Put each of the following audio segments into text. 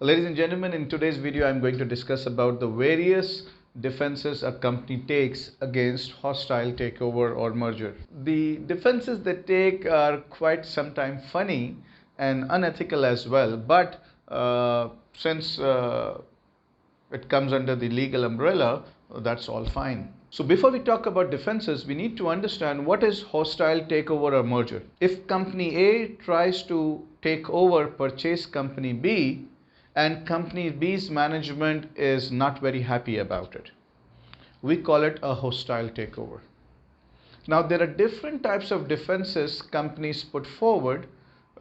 Ladies and gentlemen, in today's video, I'm going to discuss about the various defenses a company takes against hostile takeover or merger. The defenses they take are quite sometimes funny and unethical as well, but since it comes under the legal umbrella, that's all fine. So before we talk about defenses, we need to understand what is hostile takeover or merger. If company A tries to take over, purchase company B, and company B's management is not very happy about it, we call it a hostile takeover. Now there are different types of defenses companies put forward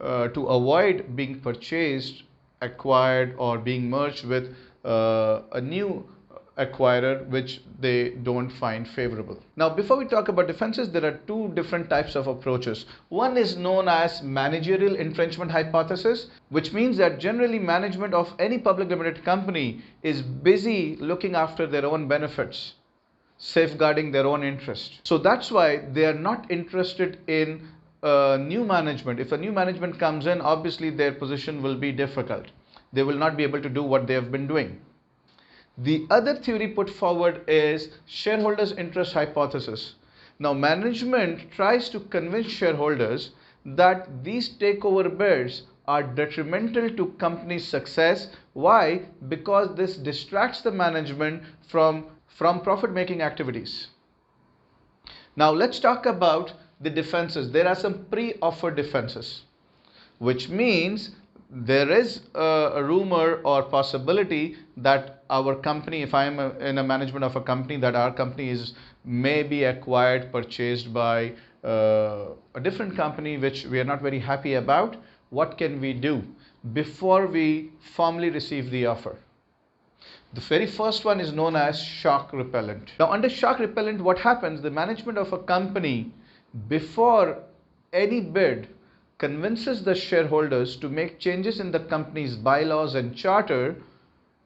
to avoid being purchased, acquired, or being merged with a new acquirer which they don't find favorable. Now before we talk about defenses, there are two different types of approaches. One is known as managerial infringement hypothesis, which means that generally management of any public limited company is busy looking after their own benefits, safeguarding their own interest. So that's why they are not interested in new management. If a new management comes in, obviously their position will be difficult. They will not be able to do what they have been doing. The other theory put forward is shareholders' interest hypothesis. Now management tries to convince shareholders that these takeover bids are detrimental to company's success. Why? Because this distracts the management from profit-making activities. Now let's talk about the defenses. There are some pre-offer defenses, which means there is a rumor or possibility that our company, if I am in a management of a company, that our company is maybe acquired, purchased by a different company which we are not very happy about. What can we do before we formally receive the offer? The very first one is known as shock repellent. Now under shock repellent, what happens? The management of a company before any bid convinces the shareholders to make changes in the company's bylaws and charter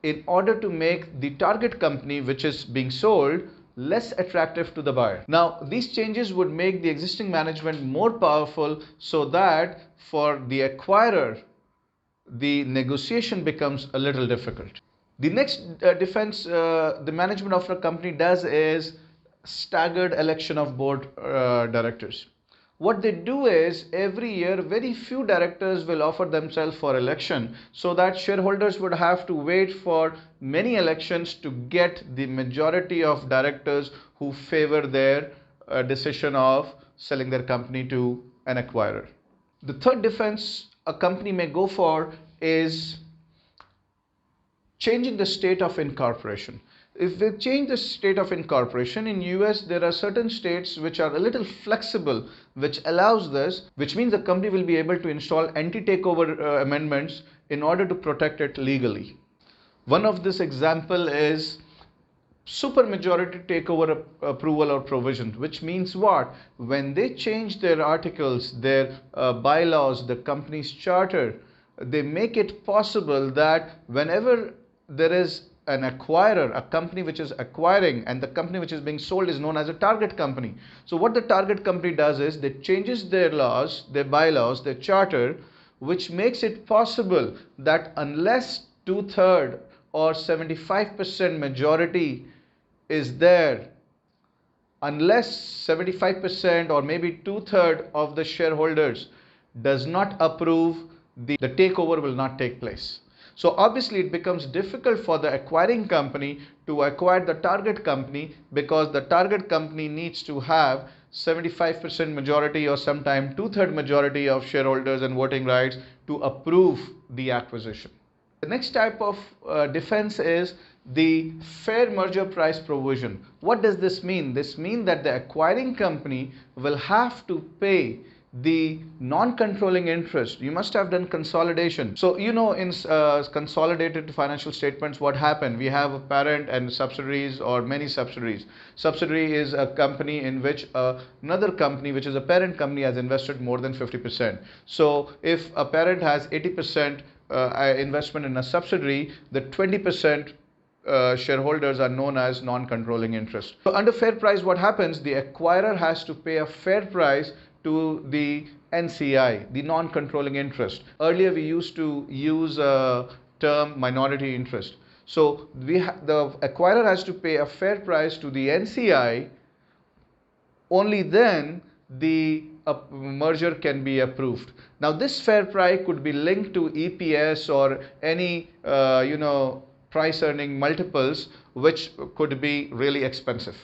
in order to make the target company which is being sold less attractive to the buyer. Now these changes would make the existing management more powerful so that for the acquirer the negotiation becomes a little difficult. The next defense the management of a company does is staggered election of board directors. What they do is every year very few directors will offer themselves for election, so that shareholders would have to wait for many elections to get the majority of directors who favor their decision of selling their company to an acquirer. The third defense a company may go for is changing the state of incorporation. If they change the state of incorporation, in US there are certain states which are a little flexible, which allows this, which means the company will be able to install anti-takeover amendments in order to protect it legally. One of this example is supermajority takeover approval or provision, which means what? When they change their articles, their bylaws, the company's charter, they make it possible that whenever there is an acquirer, a company which is acquiring, and the company which is being sold is known as a target company. So what the target company does is they changes their laws, their bylaws, their charter, which makes it possible that unless 2/3 or 75% majority is there, unless 75% or maybe 2/3 of the shareholders does not approve, the takeover will not take place. So obviously it becomes difficult for the acquiring company to acquire the target company, because the target company needs to have 75% majority or sometime 2/3 majority of shareholders and voting rights to approve the acquisition. The next type of defense is the fair merger price provision. What does this mean? This means that the acquiring company will have to pay the non-controlling interest. You must have done consolidation. So you know, in consolidated financial statements, what happened? We have a parent and subsidiaries or many subsidiaries. Subsidiary is a company in which another company, which is a parent company, has invested more than 50%. So if a parent has 80% investment in a subsidiary, the 20% shareholders are known as non-controlling interest. So under fair price, what happens? The acquirer has to pay a fair price to the NCI, the non-controlling interest. Earlier we used to use term minority interest. So the acquirer has to pay a fair price to the NCI. Only then the merger can be approved. Now this fair price could be linked to EPS or any price earning multiples, which could be really expensive.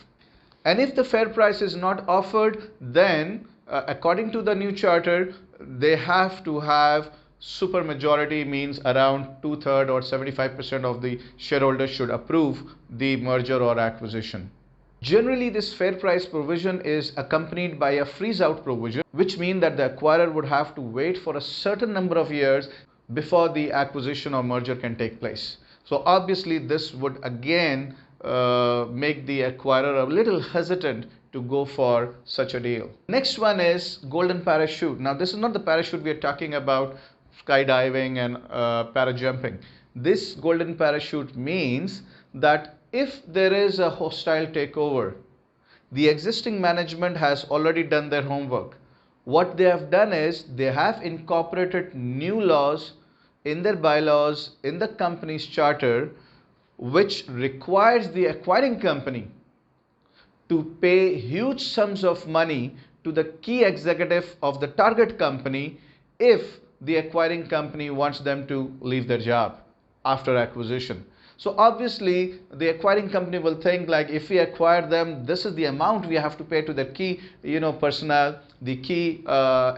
And if the fair price is not offered, then according to the new charter, they have to have supermajority, means around 2/3 or 75% of the shareholders should approve the merger or acquisition. Generally, this fair price provision is accompanied by a freeze out provision, which means that the acquirer would have to wait for a certain number of years before the acquisition or merger can take place. So obviously this would again make the acquirer a little hesitant to go for such a deal. Next one is golden parachute. Now this is not the parachute we are talking about, skydiving and parajumping. This golden parachute means that if there is a hostile takeover, the existing management has already done their homework. What they have done is they have incorporated new laws in their bylaws, in the company's charter, which requires the acquiring company to pay huge sums of money to the key executive of the target company if the acquiring company wants them to leave their job after acquisition. So obviously the acquiring company will think like, if we acquire them, this is the amount we have to pay to the key personnel, the key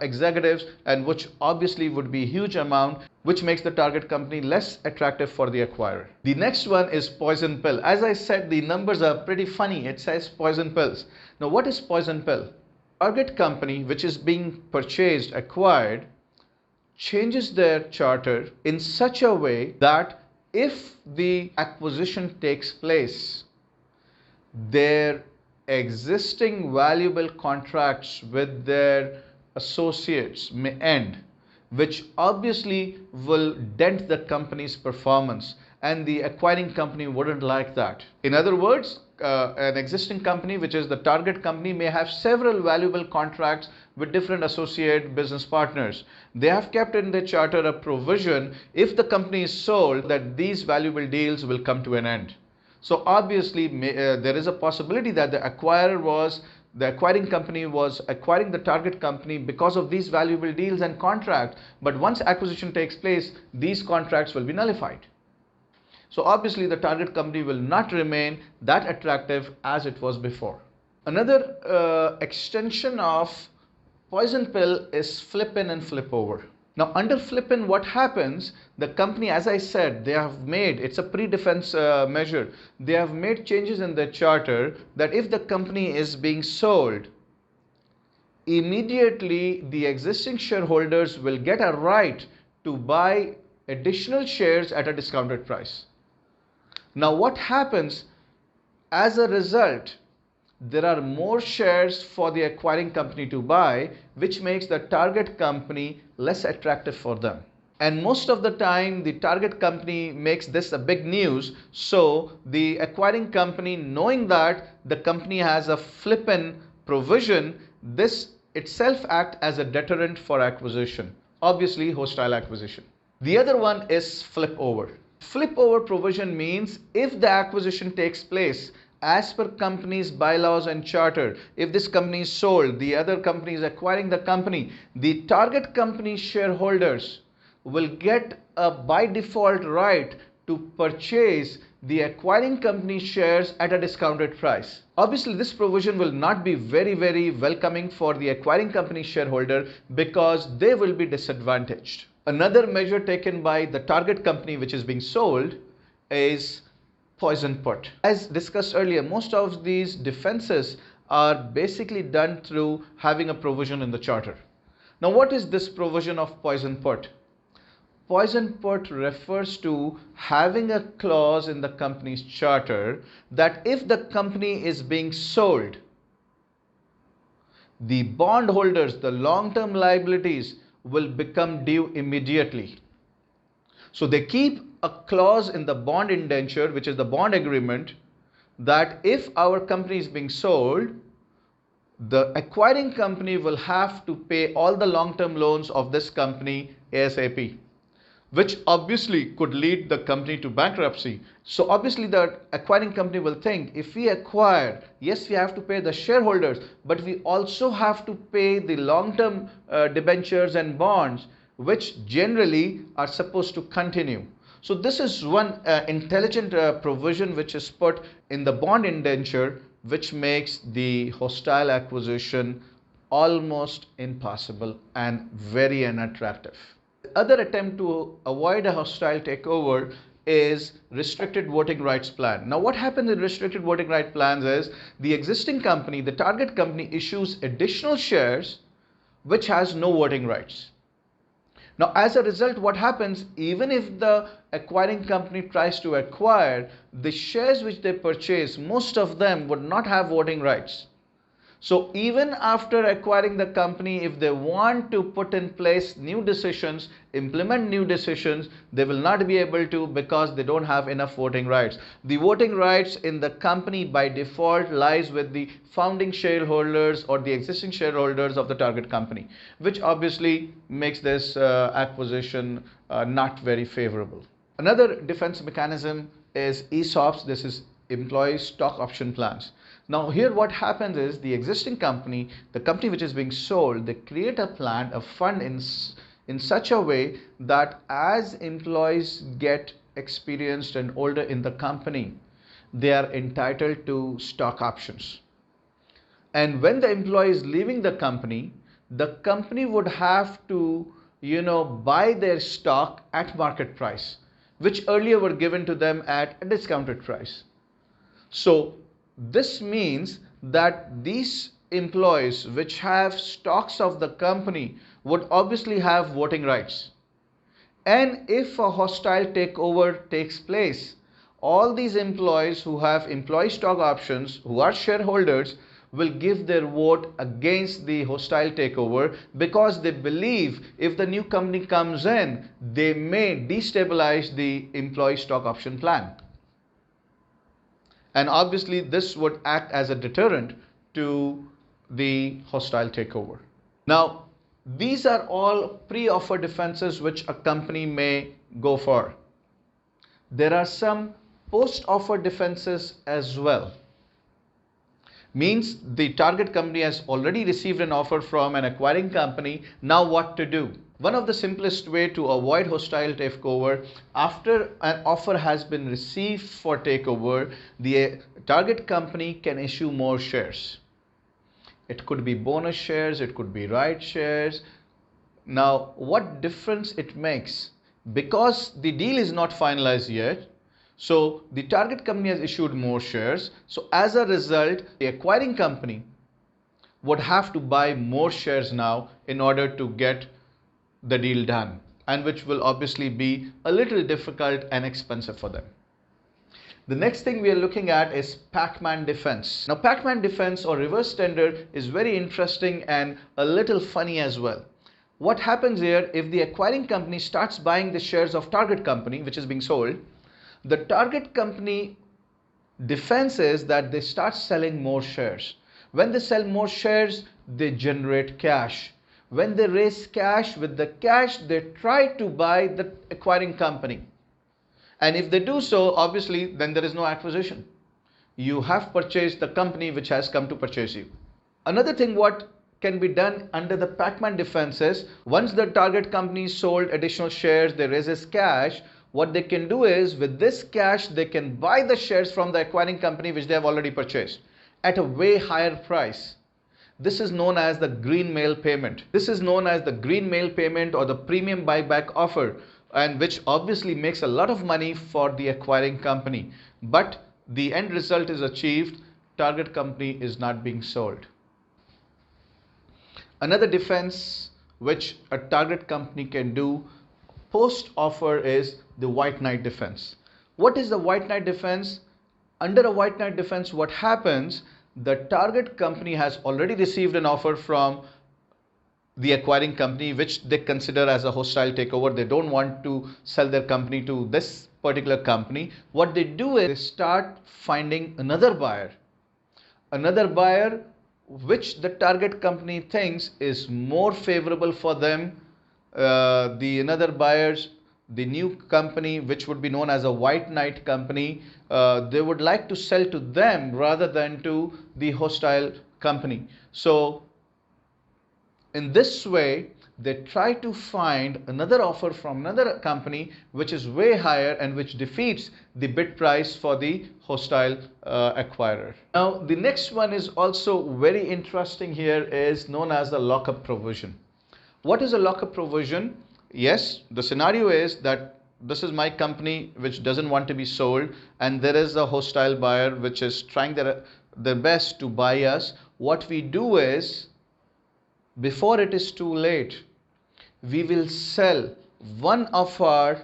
executives, and which obviously would be a huge amount, which makes the target company less attractive for the acquirer. The next one is poison pill. As I said, the numbers are pretty funny. It says poison pills. Now what is poison pill? Target company which is being purchased, acquired, changes their charter in such a way that if the acquisition takes place, their existing valuable contracts with their associates may end, which obviously will dent the company's performance, and the acquiring company wouldn't like that. In other words, an existing company, which is the target company, may have several valuable contracts with different associate business partners. They have kept in their charter a provision, if the company is sold, that these valuable deals will come to an end. So obviously there is a possibility that the acquiring company was acquiring the target company because of these valuable deals and contracts, but once acquisition takes place, these contracts will be nullified. So obviously the target company will not remain that attractive as it was before. Another extension of poison pill is flip in and flip over. Now under flip in, what happens, the company, as I said, they have made, it's a pre-defense measure, they have made changes in their charter that if the company is being sold, immediately the existing shareholders will get a right to buy additional shares at a discounted price. Now what happens as a result? There are more shares for the acquiring company to buy, which makes the target company less attractive for them. And most of the time the target company makes this a big news, so the acquiring company, knowing that the company has a flip-in provision, this itself acts as a deterrent for acquisition, obviously hostile acquisition. The other one is flip over. Flip over provision means if the acquisition takes place as per company's bylaws and charter, if this company is sold, the other company is acquiring the company, the target company shareholders will get a by default right to purchase the acquiring company shares at a discounted price. Obviously this provision will not be very welcoming for the acquiring company shareholder because they will be disadvantaged. Another measure taken by the target company which is being sold is poison put. As discussed earlier, most of these defenses are basically done through having a provision in the charter. Now what is this provision of poison put? Poison put refers to having a clause in the company's charter that if the company is being sold, the bondholders, the long-term liabilities will become due immediately. So they keep a clause in the bond indenture, which is the bond agreement, that if our company is being sold, the acquiring company will have to pay all the long-term loans of this company ASAP, which obviously could lead the company to bankruptcy. So obviously the acquiring company will think, if we acquire, yes, we have to pay the shareholders, but we also have to pay the long-term debentures and bonds, which generally are supposed to continue. So this is one intelligent provision which is put in the bond indenture, which makes the hostile acquisition almost impossible and very unattractive. Other attempt to avoid a hostile takeover is restricted voting rights plan. Now what happens in restricted voting right plans is the existing company, the target company, issues additional shares which has no voting rights. Now as a result, what happens, even if the acquiring company tries to acquire, the shares which they purchase, most of them would not have voting rights. So even after acquiring the company, if they want to put in place new decisions, implement new decisions, they will not be able to because they don't have enough voting rights. The voting rights in the company by default lies with the founding shareholders or the existing shareholders of the target company, which obviously makes this acquisition not very favorable. Another defense mechanism is ESOPS. This is employee stock option plans. Now here what happens is the existing company, the company which is being sold, they create a plan, a fund in such a way that as employees get experienced and older in the company, they are entitled to stock options. And when the employee is leaving the company would have to, buy their stock at market price, which earlier were given to them at a discounted price. So this means that these employees which have stocks of the company would obviously have voting rights. And if a hostile takeover takes place, all these employees who have employee stock options, who are shareholders, will give their vote against the hostile takeover because they believe if the new company comes in, they may destabilize the employee stock option plan. And obviously this would act as a deterrent to the hostile takeover. Now, these are all pre-offer defenses which a company may go for. There are some post-offer defenses as well. Means the target company has already received an offer from an acquiring company. Now what to do? One of the simplest way to avoid hostile takeover, after an offer has been received for takeover, the target company can issue more shares. It could be bonus shares, it could be right shares. Now, what difference it makes? Because the deal is not finalized yet, so the target company has issued more shares. So as a result, the acquiring company would have to buy more shares now in order to get the deal done, and which will obviously be a little difficult and expensive for them. The next thing we are looking at is Pacman defense. Now Pacman defense or reverse tender is very interesting and a little funny as well. What happens here, if the acquiring company starts buying the shares of target company which is being sold, the target company defense is that they start selling more shares. When they sell more shares, they generate cash. When they raise cash, with the cash they try to buy the acquiring company. And if they do so, obviously then there is no acquisition. You have purchased the company which has come to purchase you. Another thing what can be done under the Pacman defense is, once the target company sold additional shares, they raises cash, what they can do is with this cash they can buy the shares from the acquiring company which they have already purchased at a way higher price. This is known as the green mail payment. This is known as the green mail payment or the premium buyback offer, and which obviously makes a lot of money for the acquiring company. But the end result is achieved, target company is not being sold. Another defense which a target company can do post offer is the white knight defense. What is the white knight defense? Under a white knight defense, what happens? The target company has already received an offer from the acquiring company which they consider as a hostile takeover. They don't want to sell their company to this particular company. What they do is they start finding another buyer which the target company thinks is more favorable for them. The another buyers the new company, which would be known as a white knight company, they would like to sell to them rather than to the hostile company. So in this way, they try to find another offer from another company which is way higher and which defeats the bid price for the hostile acquirer. Now, the next one is also very interesting here, is known as the lockup provision. What is a lockup provision? Yes, the scenario is that this is my company which doesn't want to be sold, and there is a hostile buyer which is trying their best to buy us. What we do is, before it is too late, we will sell one of our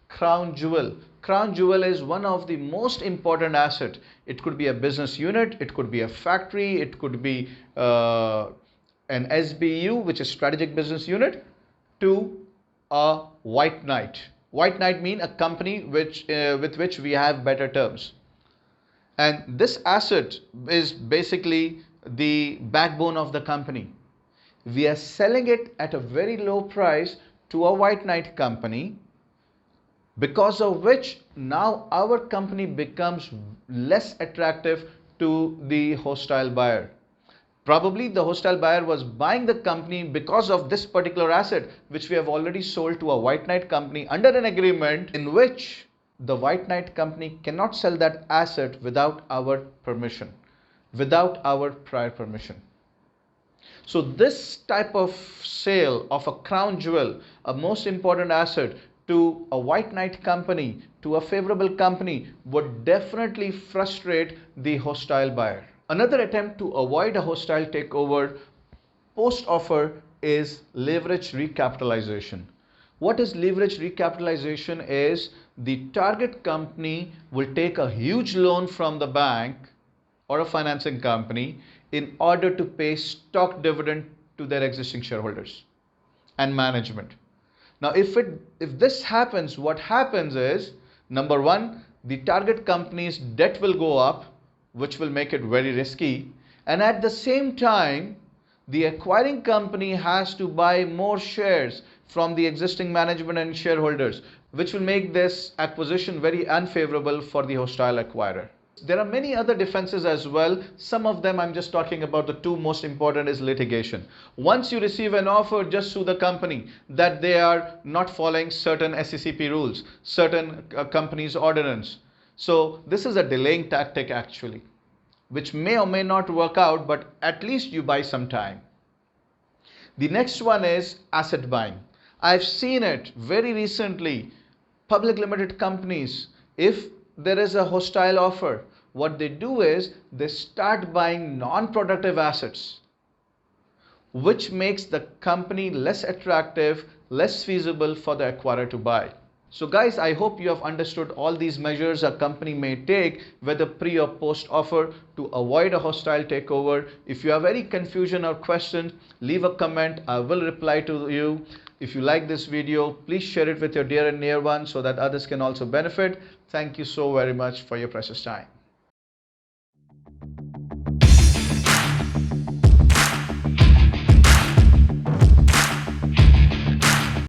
crown jewel. Crown jewel is one of the most important asset. It could be a business unit, it could be a factory, it could be an SBU, which is strategic business unit, to a white knight. White knight mean a company which with which we have better terms. And this asset is basically the backbone of the company. We are selling it at a very low price to a white knight company, because of which now our company becomes less attractive to the hostile buyer. Probably the hostile buyer was buying the company because of this particular asset which we have already sold to a white knight company under an agreement in which the white knight company cannot sell that asset without our permission, without our prior permission. So this type of sale of a crown jewel, a most important asset, to a white knight company, to a favorable company, would definitely frustrate the hostile buyer. Another attempt to avoid a hostile takeover post-offer is leverage recapitalization. What is leverage recapitalization? Is the target company will take a huge loan from the bank or a financing company in order to pay stock dividend to their existing shareholders and management. Now, if this happens, what happens is, number one, the target company's debt will go up, which will make it very risky, and at the same time, the acquiring company has to buy more shares from the existing management and shareholders, which will make this acquisition very unfavorable for the hostile acquirer. There are many other defenses as well. Some of them I'm just talking about. The two most important is litigation. Once you receive an offer, just sue the company that they are not following certain SECP rules, certain company's ordinance. So this is a delaying tactic actually, which may or may not work out, but at least you buy some time. The next one is asset buying. I've seen it very recently. Public limited companies, if there is a hostile offer, what they do is they start buying non-productive assets, which makes the company less attractive, less feasible for the acquirer to buy. So guys, I hope you have understood all these measures a company may take, whether pre or post offer, to avoid a hostile takeover. If you have any confusion or question, leave a comment. I will reply to you. If you like this video, please share it with your dear and near ones so that others can also benefit. Thank you so very much for your precious time.